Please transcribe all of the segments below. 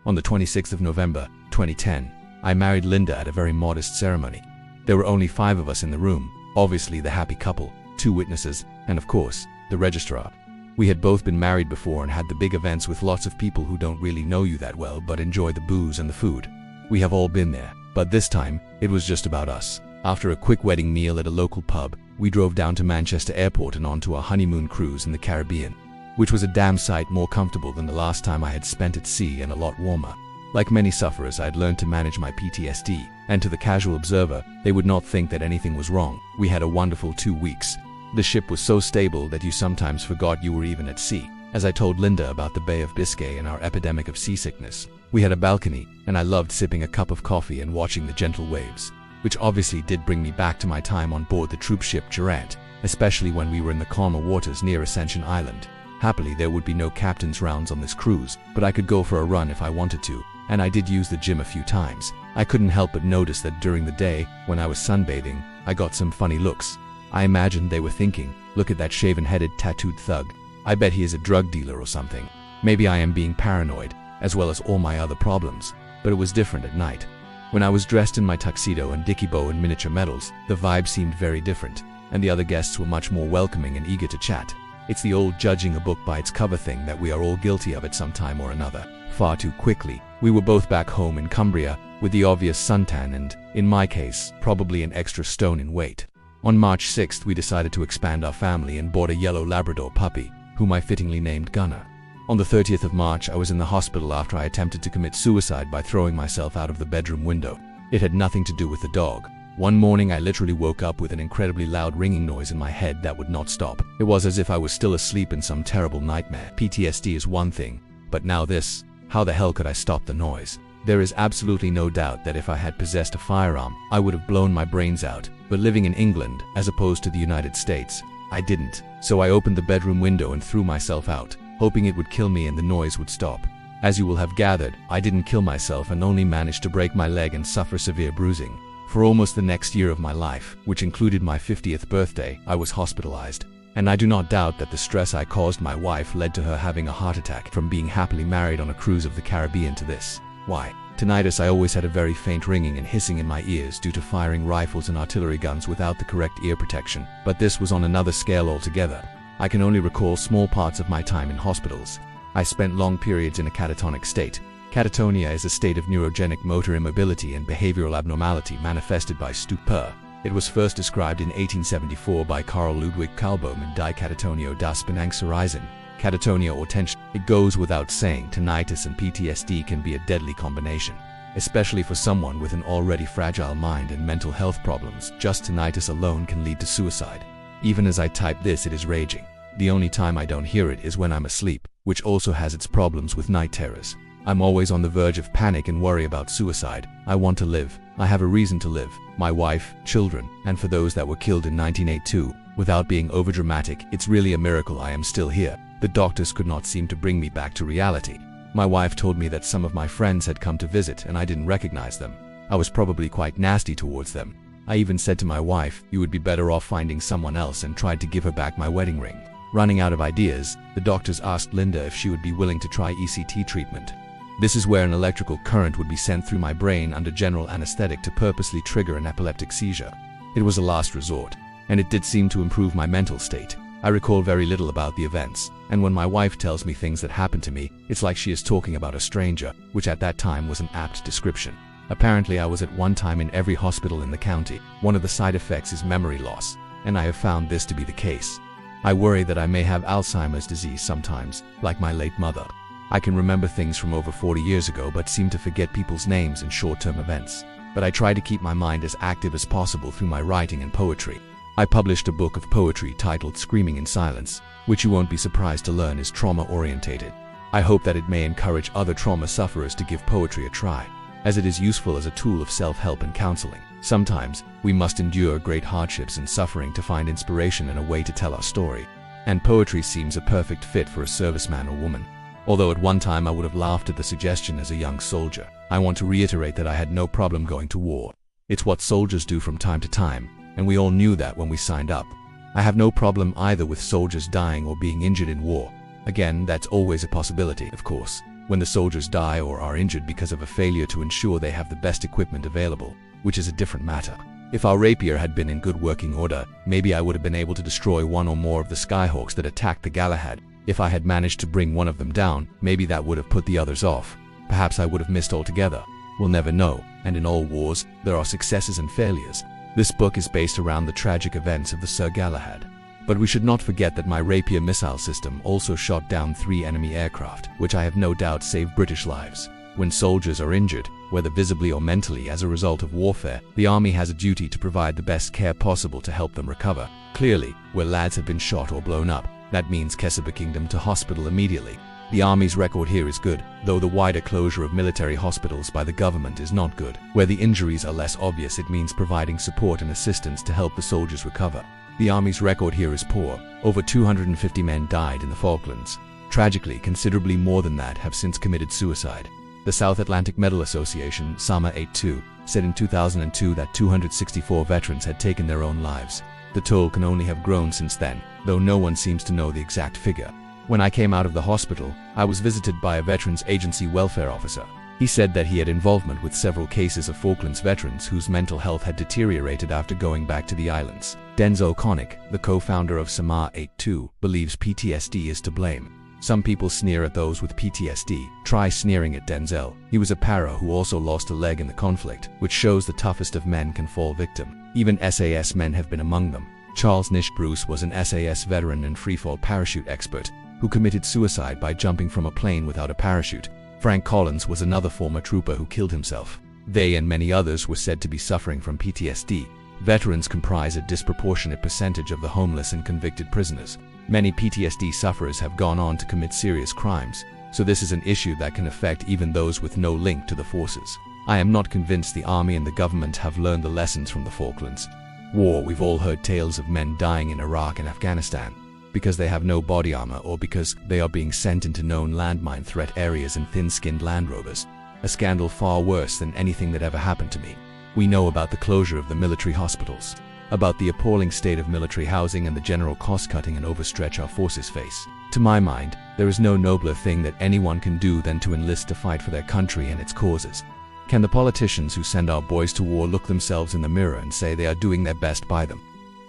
On the 26th of November, 2010, I married Linda at a very modest ceremony. There were only 5 of us in the room, obviously the happy couple, 2 witnesses, and of course, the registrar. We had both been married before and had the big events with lots of people who don't really know you that well but enjoy the booze and the food. We have all been there, but this time, it was just about us. After a quick wedding meal at a local pub, we drove down to Manchester Airport and onto a honeymoon cruise in the Caribbean, which was a damn sight more comfortable than the last time I had spent at sea and a lot warmer. Like many sufferers, I had learned to manage my PTSD, and to the casual observer, they would not think that anything was wrong. We had a wonderful 2 weeks. The ship was so stable that you sometimes forgot you were even at sea. As I told Linda about the Bay of Biscay and our epidemic of seasickness, we had a balcony, and I loved sipping a cup of coffee and watching the gentle waves, which obviously did bring me back to my time on board the troop ship Durant, especially when we were in the calmer waters near Ascension Island. Happily, there would be no captain's rounds on this cruise, but I could go for a run if I wanted to, and I did use the gym a few times. I couldn't help but notice that during the day, when I was sunbathing, I got some funny looks. I imagined they were thinking, look at that shaven-headed tattooed thug. I bet he is a drug dealer or something. Maybe I am being paranoid, as well as all my other problems, but it was different at night. When I was dressed in my tuxedo and dicky bow and miniature medals, the vibe seemed very different, and the other guests were much more welcoming and eager to chat. It's the old judging a book by its cover thing that we are all guilty of at some time or another. Far too quickly, we were both back home in Cumbria, with the obvious suntan and, in my case, probably an extra stone in weight. On March 6th, we decided to expand our family and bought a yellow Labrador puppy, whom I fittingly named Gunner. On the 30th of March, I was in the hospital after I attempted to commit suicide by throwing myself out of the bedroom window. It had nothing to do with the dog. One morning, I literally woke up with an incredibly loud ringing noise in my head that would not stop. It was as if I was still asleep in some terrible nightmare. PTSD is one thing, but now this. How the hell could I stop the noise? There is absolutely no doubt that if I had possessed a firearm, I would have blown my brains out. But living in England, as opposed to the United States, I didn't. So I opened the bedroom window and threw myself out, hoping it would kill me and the noise would stop. As you will have gathered, I didn't kill myself and only managed to break my leg and suffer severe bruising. For almost the next year of my life, which included my 50th birthday, I was hospitalized. And I do not doubt that the stress I caused my wife led to her having a heart attack from being happily married on a cruise of the Caribbean to this. Why? Tinnitus. I always had a very faint ringing and hissing in my ears due to firing rifles and artillery guns without the correct ear protection. But this was on another scale altogether. I can only recall small parts of my time in hospitals. I spent long periods in a catatonic state. Catatonia is a state of neurogenic motor immobility and behavioral abnormality manifested by stupor. It was first described in 1874 by Carl Ludwig Kahlbohm in Die Katatonio das Benangsreisen, catatonia or tension. It goes without saying, tinnitus and PTSD can be a deadly combination, especially for someone with an already fragile mind and mental health problems. Just tinnitus alone can lead to suicide. Even as I type this, it is raging. The only time I don't hear it is when I'm asleep, which also has its problems with night terrors. I'm always on the verge of panic and worry about suicide. I want to live. I have a reason to live. My wife, children, and for those that were killed in 1982. Without being overdramatic, it's really a miracle I am still here. The doctors could not seem to bring me back to reality. My wife told me that some of my friends had come to visit and I didn't recognize them. I was probably quite nasty towards them. I even said to my wife, you would be better off finding someone else, and tried to give her back my wedding ring. Running out of ideas, the doctors asked Linda if she would be willing to try ECT treatment. This is where an electrical current would be sent through my brain under general anesthetic to purposely trigger an epileptic seizure. It was a last resort, and it did seem to improve my mental state. I recall very little about the events, and when my wife tells me things that happened to me, it's like she is talking about a stranger, which at that time was an apt description. Apparently, I was at one time in every hospital in the county. One of the side effects is memory loss, and I have found this to be the case. I worry that I may have Alzheimer's disease sometimes, like my late mother. I can remember things from over 40 years ago but seem to forget people's names and short-term events. But I try to keep my mind as active as possible through my writing and poetry. I published a book of poetry titled Screaming in Silence, which you won't be surprised to learn is trauma-orientated. I hope that it may encourage other trauma sufferers to give poetry a try, as it is useful as a tool of self-help and counseling. Sometimes, we must endure great hardships and suffering to find inspiration and a way to tell our story. And poetry seems a perfect fit for a serviceman or woman. Although at one time I would have laughed at the suggestion as a young soldier, I want to reiterate that I had no problem going to war. It's what soldiers do from time to time, and we all knew that when we signed up. I have no problem either with soldiers dying or being injured in war. Again, that's always a possibility, of course. when the soldiers die or are injured because of a failure to ensure they have the best equipment available, which is a different matter. If our rapier had been in good working order, maybe I would have been able to destroy one or more of the Skyhawks that attacked the Galahad. If I had managed to bring one of them down, maybe that would have put the others off. Perhaps I would have missed altogether. We'll never know, and in all wars, there are successes and failures. This book is based around the tragic events of the Sir Galahad. But we should not forget that my Rapier missile system also shot down 3 enemy aircraft, which I have no doubt saved British lives. When soldiers are injured, whether visibly or mentally as a result of warfare, the army has a duty to provide the best care possible to help them recover. Clearly, where lads have been shot or blown up, that means Kesaba Kingdom to hospital immediately. The army's record here is good, though the wider closure of military hospitals by the government is not good. Where the injuries are less obvious, it means providing support and assistance to help the soldiers recover. The army's record here is poor. Over 250 men died in the Falklands. Tragically, considerably more than that have since committed suicide. The South Atlantic Medal Association, SAMA 82, said in 2002 that 264 veterans had taken their own lives. The toll can only have grown since then, though no one seems to know the exact figure. When I came out of the hospital, I was visited by a Veterans Agency welfare officer. He said that he had involvement with several cases of Falklands veterans whose mental health had deteriorated after going back to the islands. Denzel Connick, the co-founder of SAMA 82, believes PTSD is to blame. Some people sneer at those with PTSD. Try sneering at Denzel. He was a para who also lost a leg in the conflict, which shows the toughest of men can fall victim. Even SAS men have been among them. Charles Nish Bruce was an SAS veteran and freefall parachute expert who committed suicide by jumping from a plane without a parachute. Frank Collins was another former trooper who killed himself. They and many others were said to be suffering from PTSD. Veterans comprise a disproportionate percentage of the homeless and convicted prisoners. Many PTSD sufferers have gone on to commit serious crimes, so this is an issue that can affect even those with no link to the forces. I am not convinced the army and the government have learned the lessons from the Falklands War. We've all heard tales of men dying in Iraq and Afghanistan because they have no body armor or because they are being sent into known landmine threat areas in thin-skinned Land Rovers. A scandal far worse than anything that ever happened to me. We know about the closure of the military hospitals, about the appalling state of military housing and the general cost-cutting and overstretch our forces face. To my mind, there is no nobler thing that anyone can do than to enlist to fight for their country and its causes. Can the politicians who send our boys to war look themselves in the mirror and say they are doing their best by them?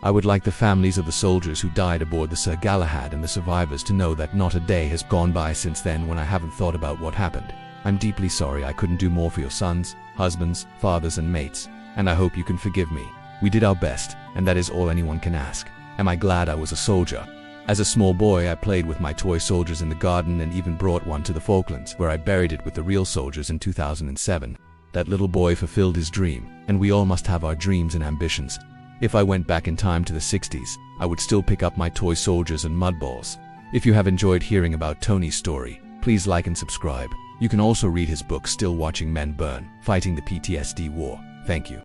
I would like the families of the soldiers who died aboard the Sir Galahad and the survivors to know that not a day has gone by since then when I haven't thought about what happened. I'm deeply sorry I couldn't do more for your sons, husbands, fathers and mates, and I hope you can forgive me. We did our best, and that is all anyone can ask. Am I glad I was a soldier? As a small boy, I played with my toy soldiers in the garden and even brought one to the Falklands, where I buried it with the real soldiers in 2007. That little boy fulfilled his dream, and we all must have our dreams and ambitions. If I went back in time to the 60s, I would still pick up my toy soldiers and mudballs. If you have enjoyed hearing about Tony's story, please like and subscribe. You can also read his book Still Watching Men Burn, Fighting the PTSD War. Thank you.